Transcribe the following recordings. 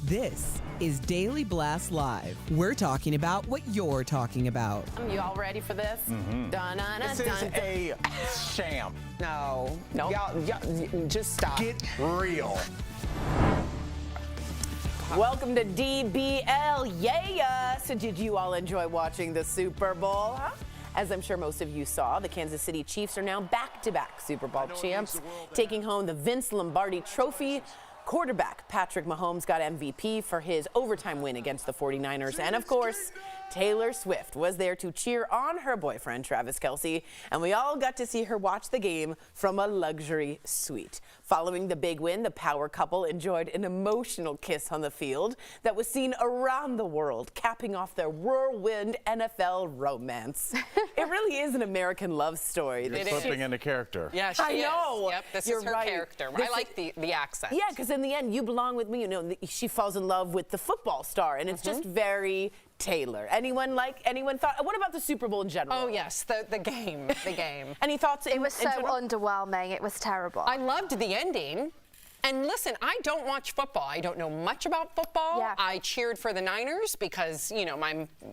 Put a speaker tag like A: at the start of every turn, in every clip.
A: This is Daily Blast Live. We're talking about what you're talking about.
B: You all ready for this?
C: This is a sham.
B: No.
C: Y'all,
B: Just stop.
C: get real.
B: Welcome to DBL. Yeah. So did you all enjoy watching the Super Bowl? Huh? As I'm sure most of you saw, the Kansas City Chiefs are now back-to-back Super Bowl champs, taking home the Vince Lombardi Trophy. Quarterback Patrick Mahomes got MVP for his overtime win against the 49ers. And of course, Taylor Swift was there to cheer on her boyfriend, Travis Kelce. And we all got to see her watch the game from a luxury suite. Following the big win, the power couple enjoyed an emotional kiss on the field that was seen around the world, capping off their whirlwind NFL romance. It really is an American love story.
D: You're slipping into character.
E: Yeah, she
B: I know.
E: is. Yep, this
B: You're
E: is her
B: right.
E: character.
B: This
E: I like the accent.
B: Yeah, because in the end, you belong with me. You know, she falls in love with the football star, and it's just very Taylor. Anyone thought? What about the Super Bowl in general?
E: Oh yes, the game.
B: Any thoughts?
F: It was so underwhelming. It was terrible.
E: I loved the ending. And listen, I don't watch football. I don't know much about football.
F: Yeah.
E: I cheered for the Niners because, you know,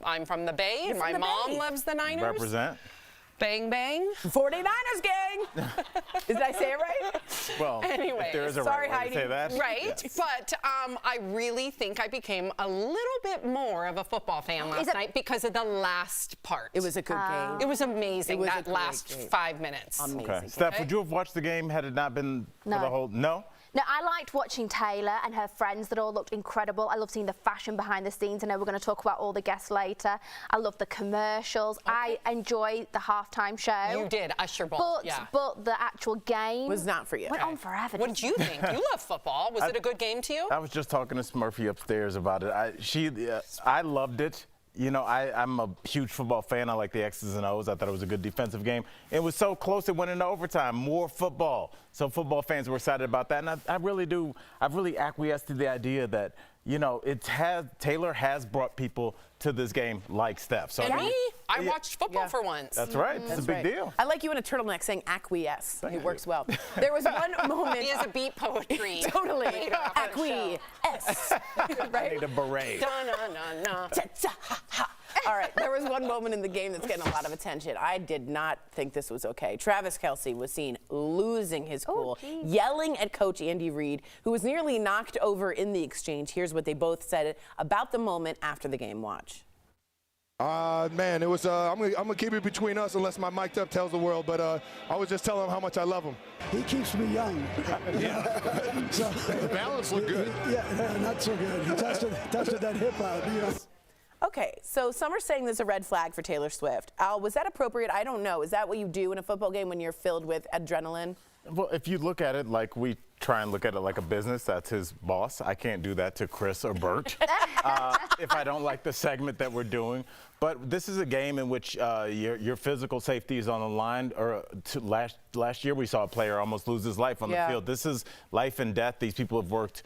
E: I'm from the Bay and my mom loves the Niners.
D: Represent.
E: Bang, bang.
B: 49ers gang. Did I say it right?
D: Well,
E: Anyway,
D: if there is a
B: sorry,
D: right way to say
B: Heidi.
D: that.
E: Right,
D: Yes.
E: but I really think I became a little bit more of a football fan last night because of the last part.
B: It was a good game.
E: It was amazing,
B: It was a
E: that
B: great
E: last
B: game.
E: 5 minutes.
B: Amazing.
D: Okay. Steph, would you have watched the game had it not been for
F: No.
D: the whole? No?
F: No, I liked watching Taylor and her friends that all looked incredible. I love seeing the fashion behind the scenes. I know we're going to talk about all the guests later. I love the commercials. I enjoy the halftime show.
E: You did, Usher Ball.
F: But the actual game
B: Was not for you.
F: Went on forever.
E: What did you think? You love football. Was it a good game to you?
D: I was just talking to Smurfy upstairs about it. I loved it. You know, I'm a huge football fan. I like the X's and O's. I thought it was a good defensive game. It was so close it went into overtime. More football. So football fans were excited about that. And I really do. I've really acquiesced to the idea that, you know, Taylor has brought people to this game like Steph. So
E: And me? I watched football for once.
D: That's right. It's a big deal.
B: I like you in a turtleneck saying acquiesce. It works well. There was one moment.
E: He has a beat poetry.
B: Totally.
E: Later on the show.
B: Acquiesce.
D: I
B: Right?
D: need a beret.
E: Da-na-na-na.
B: All right, there was one moment in the game that's getting a lot of attention. I did not think this was okay. Travis Kelce was seen losing his cool, yelling at Coach Andy Reid, who was nearly knocked over in the exchange. Here's what they both said about the moment after the game. Watch.
G: Man, it was. I'm gonna keep it between us unless my mic'd up tells the world. But I was just telling him how much I love him.
H: He keeps me young. So,
G: The balance looked good.
H: yeah, not so good. He tested that hip out. You know.
B: Okay, so some are saying there's a red flag for Taylor Swift. Al, was that appropriate? I don't know. Is that what you do in a football game when you're filled with adrenaline?
D: Well, if you look at it like we try and look at it like a business, that's his boss. I can't do that to Chris or Bert if I don't like the segment that we're doing. But this is a game in which your physical safety is on the line. Last year we saw a player almost lose his life on the field. This is life and death. These people have worked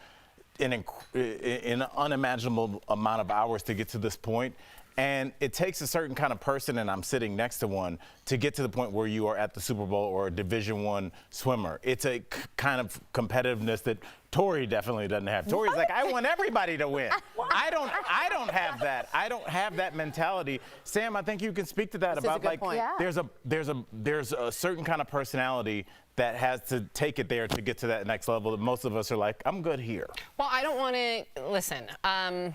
D: in an unimaginable amount of hours to get to this point. And it takes a certain kind of person, and I'm sitting next to one, to get to the point where you are at the Super Bowl or a Division I swimmer. It's a kind of competitiveness that Tori definitely doesn't have. Tori's like, I want everybody to win. I don't have that. I don't have that mentality. Sam, I think you can speak to that
B: This is a
D: about
B: good
D: like
B: point.
F: Yeah.
D: there's a certain kind of personality that has to take it there to get to that next level that most of us are like, I'm good here.
E: Well, I don't want to listen.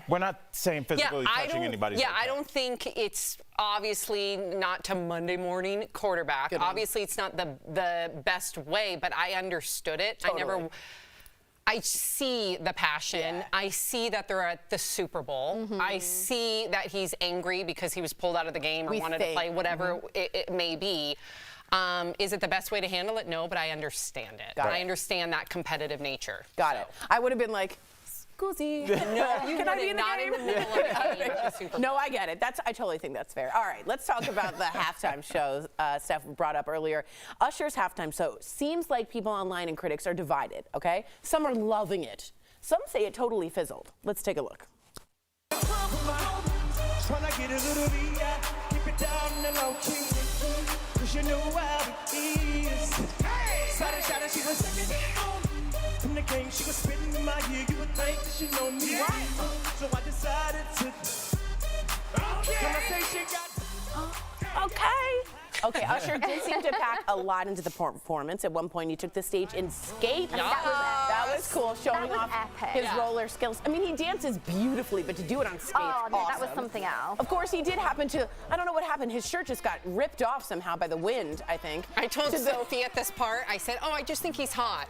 D: We're not saying physically touching anybody's.
E: I don't think it's obviously not to Monday morning quarterback. Obviously, it's not the best way, but I understood it.
B: Totally.
E: I see the passion.
B: Yeah.
E: I see that they're at the Super Bowl. I see that he's angry because he was pulled out of the game or wanted to play, whatever it may be. Is it the best way to handle it? No, but I understand it. I understand that competitive nature.
B: Got it. I would have been like, Scusi.
E: No, you
B: Can I be in the
E: not
B: game?
E: in the middle of the game at the Super Bowl.
B: No, I get it. I totally think that's fair. All right, let's talk about the halftime shows Steph brought up earlier. Usher's halftime show seems like people online and critics are divided, okay? Some are loving it. Some say it totally fizzled. Let's take a look.
I: From the game, she was spitting in my ear. You would think that she know me. So I decided to. Conversation got.
B: Okay, Usher did seem to pack a lot into the performance. At one point, he took the stage in skates. That was cool, showing off his roller skills. I mean, he dances beautifully, but to do it on skates, awesome.
F: That was something else.
B: Of course, he did happen to, I don't know what happened, his shirt just got ripped off somehow by the wind, I think.
E: I told Sophie at this part, I said, I just think he's hot.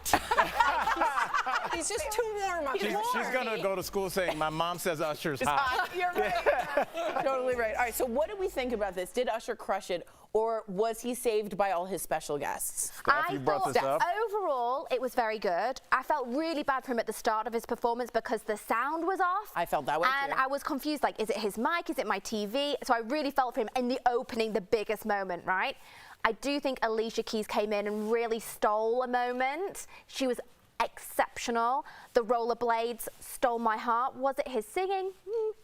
E: He's just too warm up there.
D: She's going to go to school saying, my mom says Usher's hot.
B: You're right. Totally right. All right, so what do we think about this? Did Usher crush it, or was he saved by all his special guests?
D: I thought
F: overall it was very good. I felt really bad for him at the start of his performance because the sound was off.
B: I felt that way
F: and
B: too.
F: I was confused, like, is it his mic? Is it my TV? So I really felt for him in the opening, the biggest moment, right? I do think Alicia Keys came in and really stole a moment. She was exceptional. The rollerblades stole my heart. Was it his singing?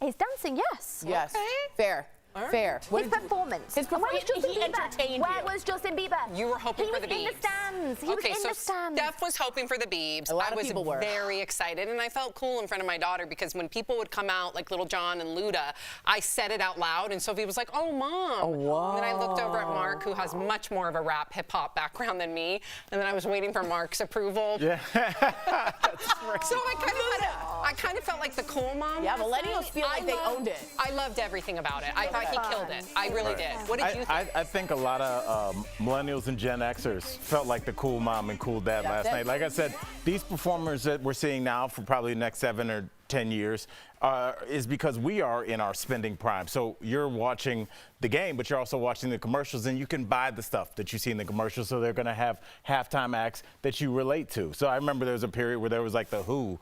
F: His dancing, yes.
B: Yes, fair. Fair.
F: His performance. Where was Justin Bieber? Where was Justin Bieber?
E: You were hoping for the Biebs.
F: He was in the stands. He was in the stands.
E: Steph was hoping for the Biebs.
B: A lot of people were.
E: I was very excited, and I felt cool in front of my daughter because when people would come out, like Little John and Luda, I said it out loud, and Sophie was like, "Oh, Mom."
B: Oh, wow.
E: And then I looked over at Mark, who has much more of a rap hip-hop background than me, and then I was waiting for Mark's approval.
D: Yeah.
E: So I kind of felt like the cool mom.
B: Yeah, millennials feel like they owned it.
E: I loved everything about it. I thought he killed it. I really did. What did you think?
D: I think a lot of millennials and Gen Xers felt like the cool mom and cool dad last night. Like I said, these performers that we're seeing now for probably the next 7 or 10 years is because we are in our spending prime. So you're watching the game, but you're also watching the commercials, and you can buy the stuff that you see in the commercials, so they're going to have halftime acts that you relate to. So I remember there was a period where there was like the Who,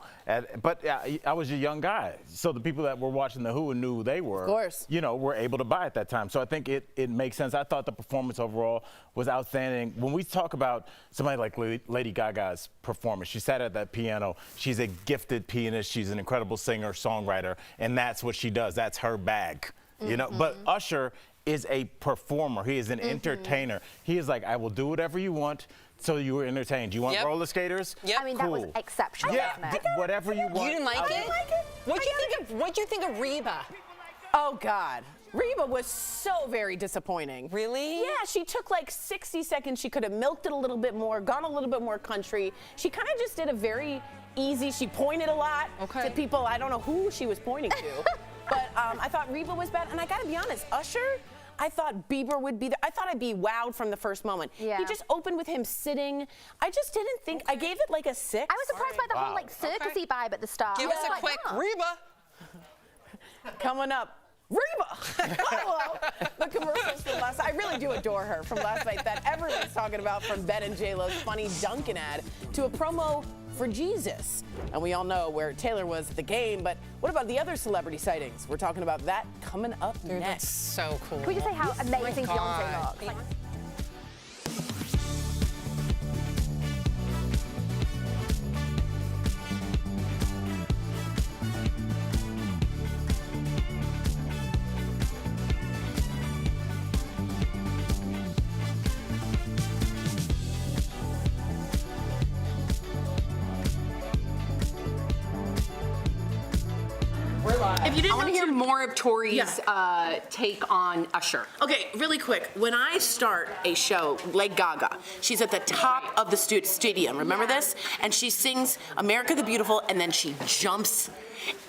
D: but I was a young guy, so the people that were watching the Who and knew who they were,
B: of course,
D: were able to buy at that time. So I think it makes sense. I thought the performance overall was outstanding. When we talk about somebody like Lady Gaga's performance, she sat at that piano. She's a gifted pianist. She's an incredible singer, songwriter, and that's what she does. That's her bag. But Usher is a performer. He is an entertainer. He is like, I will do whatever you want so you were entertained. You want roller skaters?
F: I mean, that was exceptional.
D: Yeah, whatever you want.
E: You didn't like it? What'd you think of Reba?
B: Oh, God. Reba was so very disappointing.
E: Really?
B: Yeah, she took like 60 seconds. She could have milked it a little bit more, gone a little bit more country. She kind of just did a very easy, she pointed a lot to people. I don't know who she was pointing to. But I thought Reba was bad. And I got to be honest, Usher, I thought Bieber would be there. I thought I'd be wowed from the first moment. Yeah. He just opened with him sitting. I just didn't think, I gave it like a 6.
F: I was surprised by the whole like circusy vibe at the start.
E: Give us a quick Reba.
B: Coming up. Reba! Hello! The commercials from last night. I really do adore her from last night that everyone's talking about, from Ben and J-Lo's funny Dunkin' ad to a promo for Jesus. And we all know where Taylor was at the game, but what about the other celebrity sightings? We're talking about that coming up next.
E: That's so cool.
F: Can we just say how amazing Beyonce looks? Like,
B: If you didn't
E: I want to hear more of Tori's take on Usher.
B: Okay, really quick. When I start a show like Gaga, she's at the top of the stadium. Remember this? And she sings America the Beautiful, and then she jumps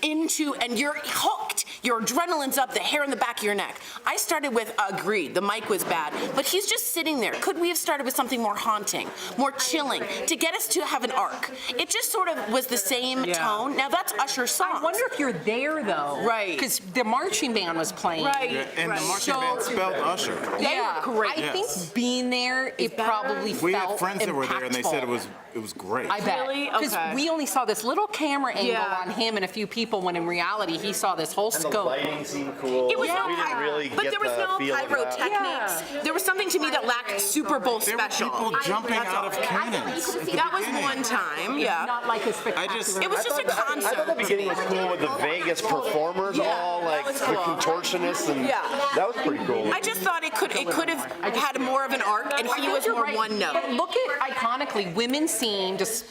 B: into, and you're hooked. Your adrenaline's up, the hair in the back of your neck. I started with agreed, the mic was bad, but he's just sitting there. Could we have started with something more haunting, more chilling, to get us to have an arc? It just sort of was the same tone. Now that's Usher's song.
E: I wonder if you're there though.
B: Right.
E: Because the marching band was playing.
B: Right.
D: Yeah, and the marching band spelled Usher.
B: They were great.
E: I think being there, it probably felt
D: We had friends that were there, and they said it
E: impactful.
D: was great.
E: I bet.
B: Really?
E: Because
B: Okay.
E: we only saw this little camera angle on him and a few people, when in reality he saw this whole scope.
J: The lighting seemed cool.
B: It was
J: we didn't really
B: but
J: get
B: there was
J: the
B: no
J: feel of that.
B: pyrotechnics. There was something to me that lacked Super Bowl
D: There were
B: special.
D: people jumping out of cannons.
B: That was one time,
E: Not like a spectacular.
B: It was just a concert.
J: I thought the beginning was cool with the Vegas performers, all like
B: that was
J: the
B: cool.
J: contortionists, and that was pretty cool.
B: I just thought it could have had more of an arc, and he was more one note.
E: But look at iconically, women seem just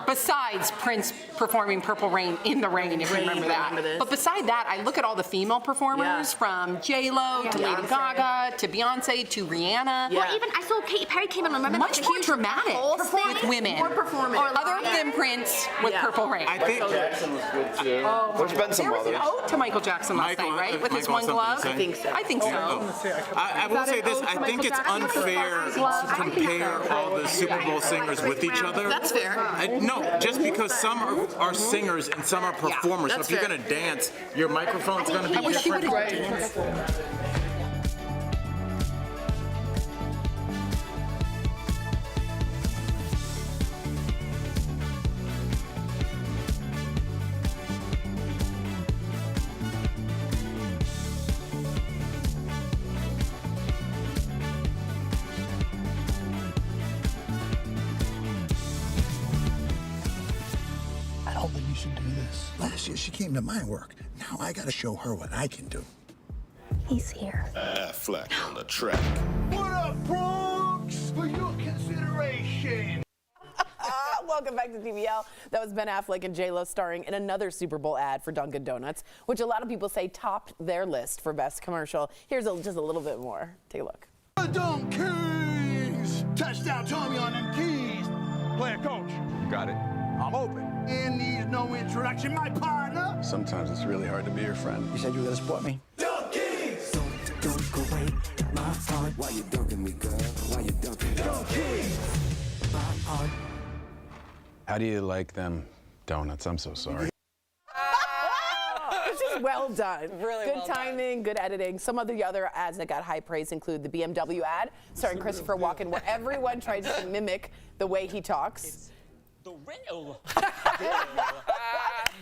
E: Besides Prince performing Purple Rain in the rain, if you remember that. But beside that, I look at all the female performers from J-Lo to Lady Gaga to Beyonce to Rihanna.
F: Well, even I saw Katy Perry came on. Remember
E: much more dramatic with women.
F: More performative.
E: Other than Prince with Purple Rain.
J: I think Jackson was good too. There's been some
E: There was an
J: others.
E: ode to Michael Jackson last night, right? With his one glove.
B: I think so.
E: I think so.
D: I will say this. I think it's unfair to compare all the Super Bowl singers with each other.
B: That's fair.
D: No, just because some are singers and some are performers. So if you're going to dance, your microphone's going to be different.
H: I don't think you should do this. Last year, she came to my work. Now I gotta show her what I can do.
F: He's here.
K: Affleck on the track.
H: What up, Bronx? For your consideration.
B: Welcome back to DBL. That was Ben Affleck and J-Lo starring in another Super Bowl ad for Dunkin' Donuts, which a lot of people say topped their list for best commercial. Here's just a little bit more. Take a look.
H: Dunk keys. Touchdown, Tommy on them keys. Player coach.
C: Got it.
H: I'm open. And needs no introduction, my partner.
K: Sometimes it's really hard to be your friend.
H: You said you were gonna support me.
I: Dunk keys.
L: Don't go away, my heart. Why you dunking me, girl? Why you dunking me?
H: Dunk keys.
L: My heart.
K: How do you like them donuts? I'm so sorry.
B: This is well done.
E: Really
B: good
E: well done.
B: timing, good editing. Some of the other ads that got high praise include the BMW ad starring Christopher Walken, where everyone tried to mimic the way he talks.
I: The real.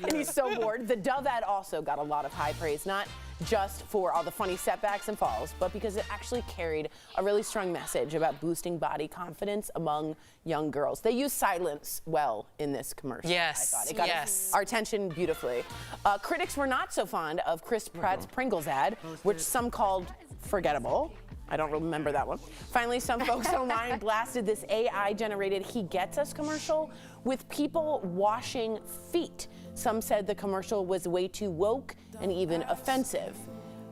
B: And he's so bored. The Dove ad also got a lot of high praise, not just for all the funny setbacks and falls, but because it actually carried a really strong message about boosting body confidence among young girls. They used silence well in this commercial.
E: Yes,
B: I thought. It got our attention beautifully. Critics were not so fond of Chris Pratt's Pringles ad, which some called forgettable. I don't remember that one. Finally, some folks online blasted this AI-generated He Gets Us commercial with people washing feet. Some said the commercial was way too woke and even offensive.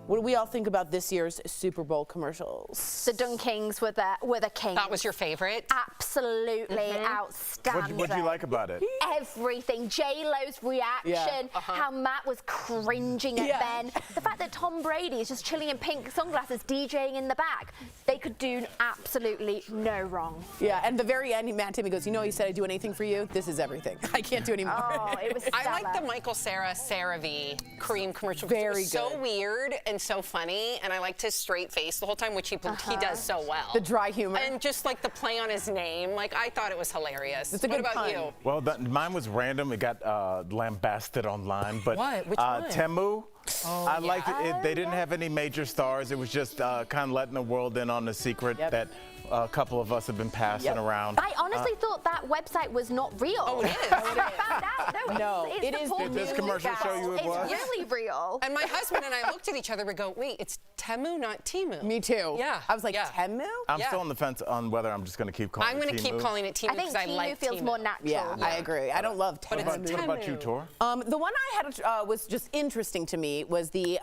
B: What do we all think about this year's Super Bowl commercials?
F: The Dunkings were the king.
E: That was your favorite?
F: Absolutely outstanding.
D: What do you like about it?
F: Everything. J-Lo's reaction, how Matt was cringing at Ben. The fact that Tom Brady is just chilling in pink sunglasses, DJing in the back. They could do absolutely no wrong.
B: Yeah, and the very end, Matt Timmy goes, you know, he said I'd do anything for you. This is everything. I can't do any more.
F: Oh, it was stellar.
E: I like the Michael Cera CeraVe cream commercial.
B: Very
E: it was so
B: good.
E: weird and so funny, and I liked his straight face the whole time, which he does so well.
B: The dry humor.
E: And just like the play on his name, like I thought it was hilarious.
B: It's a good
E: what about
B: pun.
E: you?
D: Well, mine was random. It got lambasted online, but
E: What? Which one?
D: Temu. I liked it. They didn't have any major stars. It was just kind of letting the world in on the secret that a couple of us have been passing around.
F: I honestly thought that website was not real.
E: Oh, it is.
F: I found out.
B: No,
F: it's
B: it is.
F: the
D: Did this commercial show you it was?
F: It's really real.
E: And my husband and I looked at each other and go, wait, it's Temu, not Temu.
B: Me too.
E: Yeah.
B: I was like, Temu?
D: I'm still on the fence on whether I'm just going to keep calling it
E: I'm going to keep calling it Temu
F: I think
E: because I like
F: Temu feels
E: Temu.
F: more natural.
B: Yeah, I agree. I don't love Temu.
D: What about you, Tor?
B: The one I had was just interesting to me was the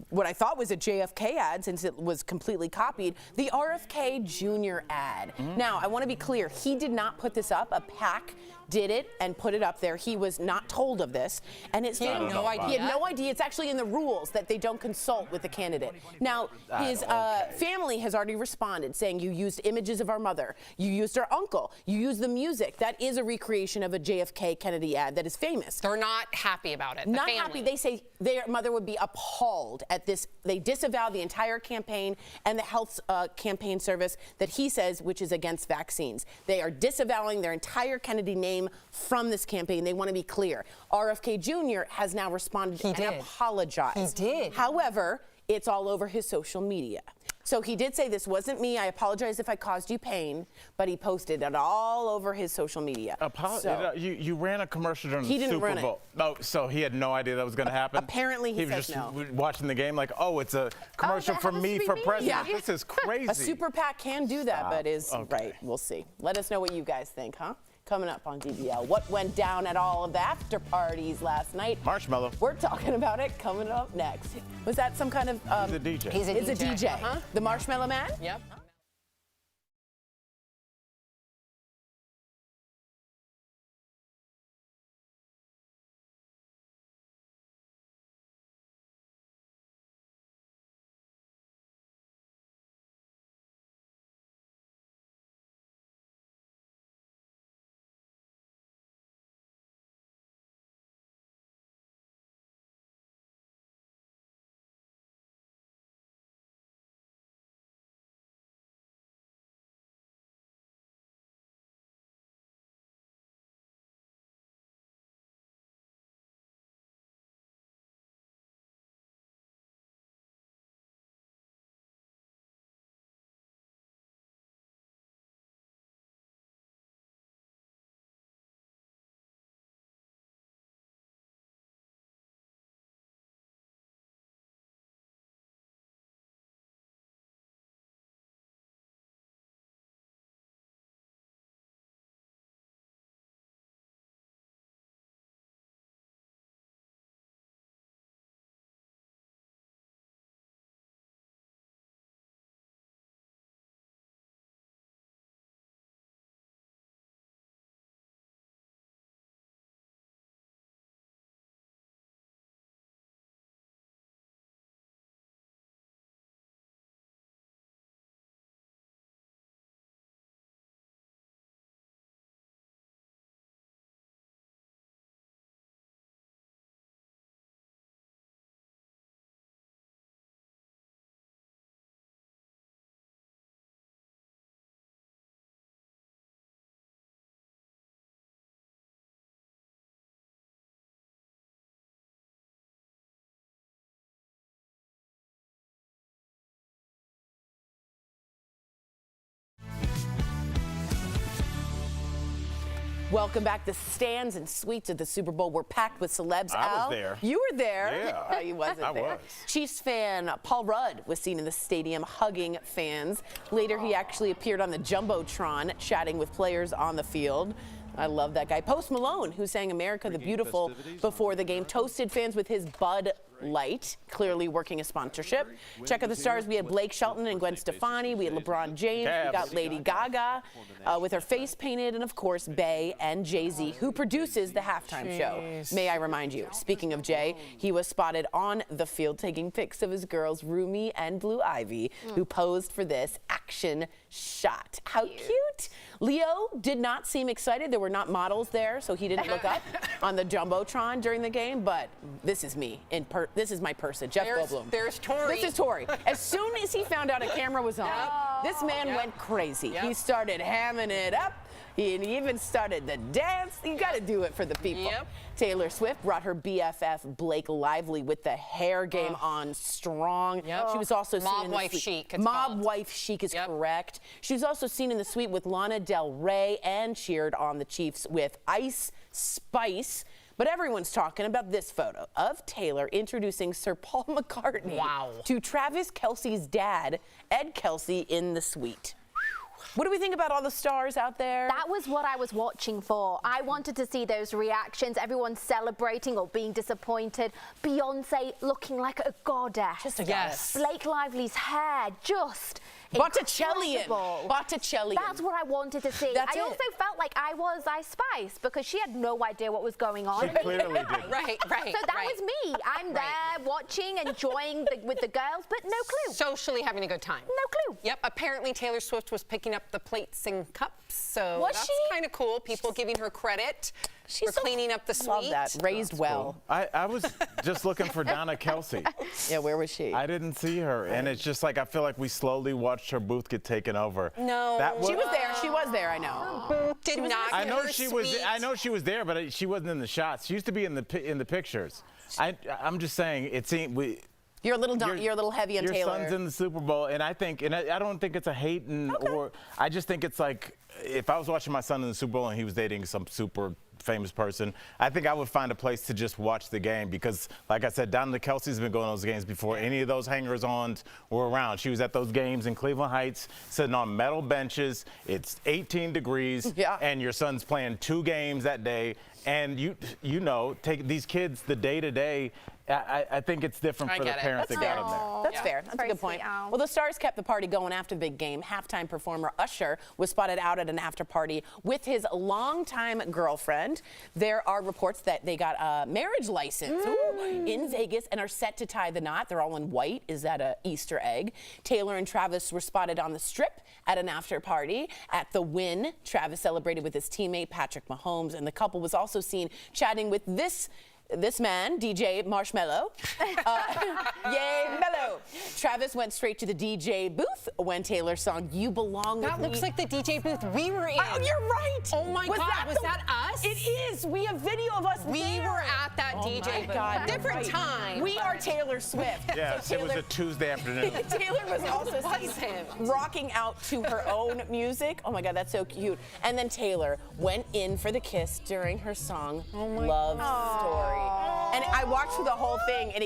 B: what I thought was a JFK ad, since it was completely copied, the RFK Jr. ad. Now, I want to be clear. He did not put this up. A PAC did it and put it up there. He was not told of this. And it's
E: He had no idea?
B: He had no idea. It's actually in the rules that they don't consult with the candidate. Now, his family has already responded saying, you used images of our mother. You used our uncle. You used the music. That is a recreation of a JFK Kennedy ad that is famous.
E: They're not happy about it.
B: Not happy. They say their mother would be appalled at this. They disavow the entire campaign and the health campaign service that he says, which is against vaccines. They are disavowing their entire Kennedy name from this campaign. They want to be clear. RFK Jr. has now responded and apologized.
E: He did.
B: However, it's all over his social media. So he did say, this wasn't me. I apologize if I caused you pain, but he posted it all over his social media.
D: You ran a commercial during
B: He
D: the
B: didn't
D: Super
B: run it.
D: Bowl. Oh, so he had no idea that was going to happen?
B: Apparently he
D: was
B: says
D: just
B: no.
D: watching the game like, oh, it's a commercial
F: that
D: for
F: happens
D: me
F: to be
D: for
F: me.
D: president.
B: Yeah.
D: This is crazy.
B: A super PAC can do that, but is
D: Okay.
B: right. We'll see. Let us know what you guys think, huh? coming up on DBL. What went down at all of the after parties last night?
D: Marshmallow.
B: We're talking about it coming up next. Was that some kind of...
D: He's a DJ.
E: He's a DJ.
B: It's a DJ.
E: Uh-huh.
B: The Marshmallow Man?
E: Yep.
B: Welcome back. The stands and suites of the Super Bowl were packed with celebs.
D: I was
B: Al,
D: there.
B: You were there.
D: Yeah.
B: You wasn't
D: I
B: there.
D: was.
B: Chiefs fan Paul Rudd was seen in the stadium hugging fans. Later, he actually appeared on the Jumbotron chatting with players on the field. I love that guy. Post Malone, who sang America the Beautiful before the game, toasted fans with his Bud Light, clearly working a sponsorship. Check out the stars. We had Blake Shelton and Gwen Stefani. We had LeBron James. We got Lady Gaga with her face painted. And, of course, Bey and Jay-Z, who produces the halftime show. May I remind you, speaking of Jay, he was spotted on the field taking pics of his girls, Rumi and Blue Ivy, who posed for this action shot. How cute. Leo did not seem excited. There were not models there, so he didn't look up on the Jumbotron during the game, but this is me. This is my person, Jeff Goldblum.
E: There's Tori.
B: This is Tori. As soon as he found out a camera was on, this man went crazy. He started hamming it up. He even started the dance. You got to do it for the people. Taylor Swift brought her BFF Blake Lively with the hair game on strong. She was also seen
E: Mob
B: in the
E: wife
B: suite.
E: chic.
B: Mob wife chic is correct. She was also seen in the suite with Lana Del Rey and cheered on the Chiefs with Ice Spice. But everyone's talking about this photo of Taylor introducing Sir Paul McCartney to Travis Kelce's dad, Ed Kelce, in the suite. What do we think about all the stars out there?
F: That was what I was watching for. I wanted to see those reactions, everyone celebrating or being disappointed. Beyonce looking like a goddess.
B: Just a goddess.
F: Blake Lively's hair, just
B: Botticellian. Botticellian.
F: That's what I wanted to see. I also felt like I was Ice Spice because she had no idea what was going on.
D: She clearly did.
E: Right.
F: So that was me. I'm there watching, enjoying with the girls, but no clue.
E: Socially having a good time.
F: No clue.
E: Yep. Apparently Taylor Swift was picking up the plates and cups, so that's kind of cool. People giving her credit for cleaning up the suite.
B: Love that. Raised well.
D: Cool. I was just looking for Donna Kelce.
B: Yeah, where was she?
D: I didn't see her, and it's just like I feel like we slowly watched her booth get taken over.
E: No,
B: she was there. She was there. I know.
E: Did not.
D: I know she was. I know she was there, but she wasn't in the shots. She used to be in the pictures. I'm just saying. It seemed we.
B: You're a little heavy on Taylor.
D: Your son's in the Super Bowl, and I don't think it's a hate, or I just think it's like if I was watching my son in the Super Bowl and he was dating some super famous person. I think I would find a place to just watch the game because, like I said, Kelce's been going to those games before any of those hangers-ons were around. She was at those games in Cleveland Heights, sitting on metal benches. It's 18 degrees, and your son's playing 2 games that day. And you know, take these kids the day-to-day. I think it's different for the parents that got them there.
B: That's fair. That's a good point. Well, the Stars kept the party going after the big game. Halftime performer Usher was spotted out at an after party with his longtime girlfriend. There are reports that they got a marriage license in Vegas and are set to tie the knot. They're all in white. Is that an Easter egg? Taylor and Travis were spotted on the Strip at an after party. At the Wynn, Travis celebrated with his teammate Patrick Mahomes, and the couple was also seen chatting with this man, DJ Marshmello. Yay, Mello. Travis went straight to the DJ booth when Taylor's song You Belong With Me.
E: That looks like the DJ booth we were in.
B: Oh, you're right.
E: Oh my God, was that us?
B: It is. We have video of us
E: We
B: there.
E: were at that DJ booth.
B: God,
E: different time.
B: We are Taylor Swift.
D: Yeah,
B: So
D: it was a Tuesday afternoon.
B: Taylor was also seen rocking out to her own music. Oh my God, that's so cute. And then Taylor went in for the kiss during her song Love Story. And I watched through the whole thing, and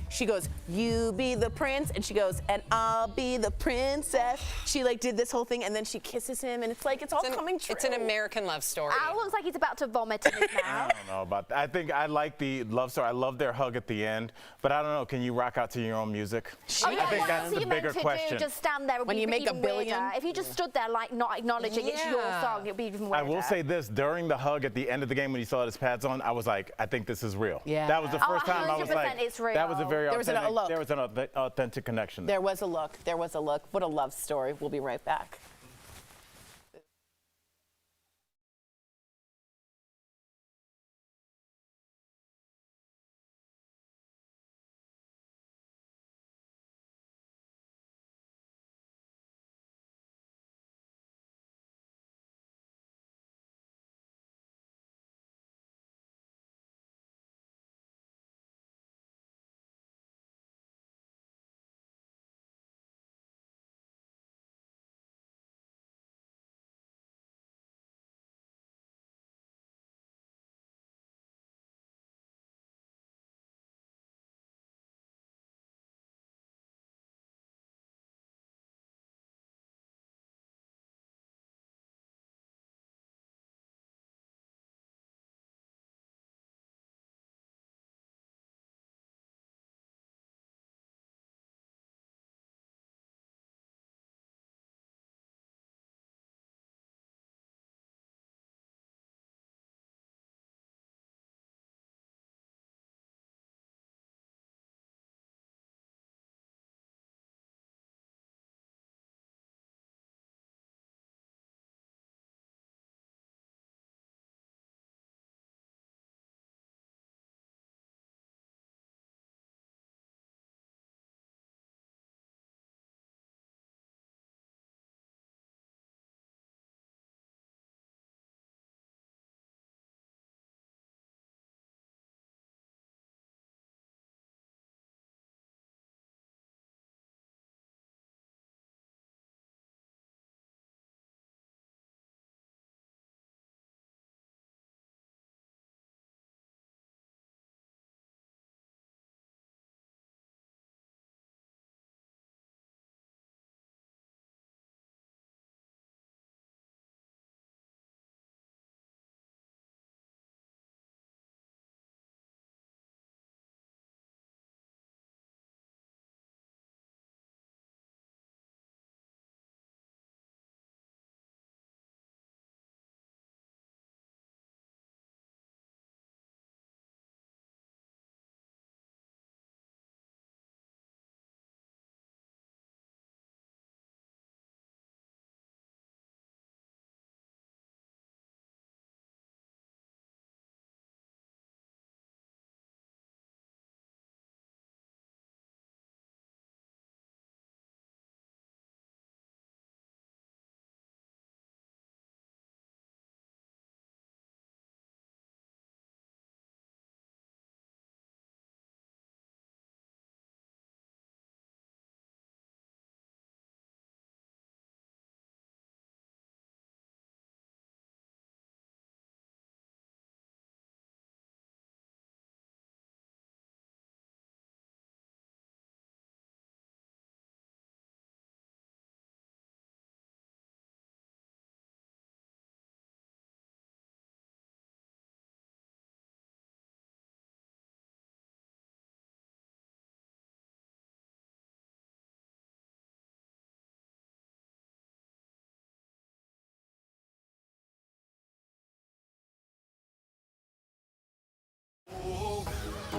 B: she goes, you be the prince, and she goes, and I'll be the princess. She like did this whole thing, and then she kisses him, and it's like it's all coming true.
E: It's an American love story.
F: Al looks like he's about to vomit in his mouth.
D: I don't know about that. I think I like the love story. I love their hug at the end, but I don't know. Can you rock out to your own music?
F: Oh, yeah,
D: I think that's the bigger question.
F: Just stand there.
B: When you make a billion.
F: Weirder. If you just stood there like not acknowledging it's your song, it'd be even weirder.
D: I will say this: during the hug at the end of the game, when he saw his pads on, I was like, I think this is real.
B: Yeah.
D: That was the first time I was like,
F: it's real.
D: that was a very
B: There was
D: an authentic connection.
B: There was a look. There was a look. What a love story. We'll be right back.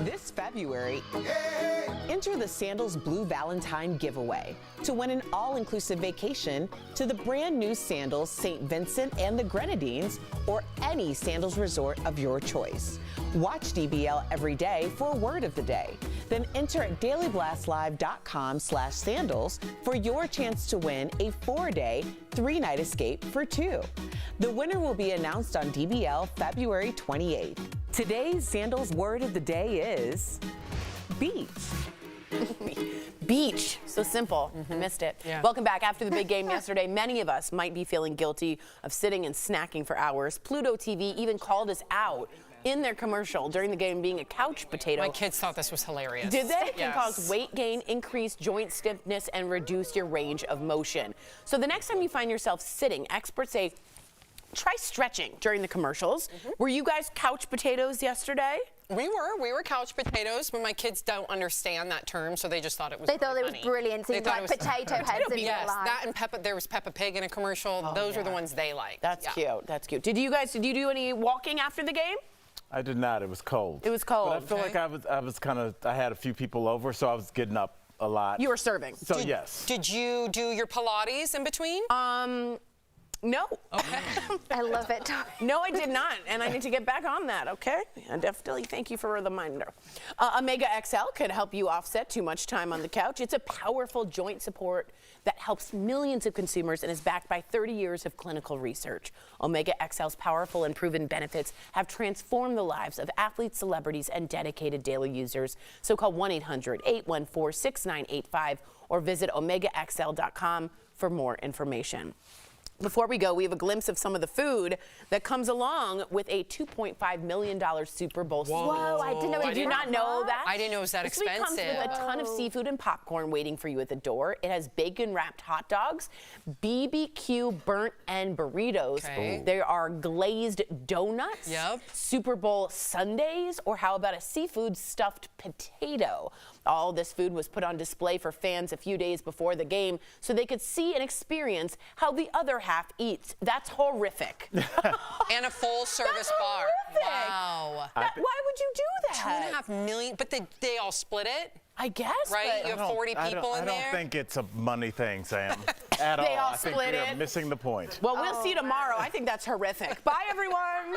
A: This February, enter the Sandals Blue Valentine giveaway to win an all-inclusive vacation to the brand new Sandals St. Vincent and the Grenadines or any Sandals resort of your choice. Watch DBL every day for a word of the day. Then enter at dailyblastlive.com/sandals for your chance to win a 4-day, 3-night escape for 2. The winner will be announced on DBL February 28th. Today's Sandals word of the day is beach.
B: Beach. So simple. I missed it.
E: Yeah.
B: Welcome back. After the big game yesterday, many of us might be feeling guilty of sitting and snacking for hours. Pluto TV even called us out in their commercial during the game being a couch potato.
E: My kids thought this was hilarious.
B: Did they? It can
E: Yes.
B: cause weight gain, increase joint stiffness, and reduce your range of motion. So the next time you find yourself sitting, experts say try stretching during the commercials. Were you guys couch potatoes yesterday?
E: We were couch potatoes, but my kids don't understand that term, so they just thought it was
F: They thought
E: really
F: it was
E: funny.
F: brilliant,
E: They
F: seeing
E: thought
F: like
E: it was
F: potato heads in real
E: Yes,
F: life.
E: that and there was Peppa Pig in a commercial. Those were the ones they liked.
B: That's
E: Yeah.
B: cute. That's cute. Did you do any walking after the game?
D: I did not. It was cold.
B: It was cold.
D: But I feel like I had a few people over, so I was getting up a lot.
B: You were serving.
D: So yes.
E: Did you do your Pilates in between?
B: No.
E: Okay.
F: I love it.
B: No, I did not, and I need to get back on that, okay? And definitely thank you for the reminder. Omega XL could help you offset too much time on the couch. It's a powerful joint support that helps millions of consumers and is backed by 30 years of clinical research. Omega XL's powerful and proven benefits have transformed the lives of athletes, celebrities, and dedicated daily users. So call 1-800-814-6985 or visit omegaxl.com for more information. Before we go, we have a glimpse of some of the food that comes along with a $2.5 million Super Bowl.
F: Whoa, I didn't know it
B: Did
F: was
B: you not
F: that
B: know
F: much.
B: that?
E: I didn't know it was that
B: This week comes
E: expensive.
B: with a ton of seafood and popcorn waiting for you at the door. It has bacon-wrapped hot dogs, BBQ burnt end burritos.
E: Okay.
B: There are glazed donuts,
E: Yep.
B: Super Bowl sundaes, or how about a seafood stuffed potato? All this food was put on display for fans a few days before the game so they could see and experience how the other half eats. That's horrific.
E: And a full service bar.
B: horrific.
E: Wow.
B: Why would you do that?
E: $2.5 million, but they all split it,
B: I guess.
E: right?
B: but-
E: You have 40 people in there.
D: I don't think it's a money thing, Sam. At all.
B: They all
D: I think
B: split
D: we are
B: it.
D: missing the point.
B: Well, we'll see tomorrow. I think that's horrific. Bye, everyone.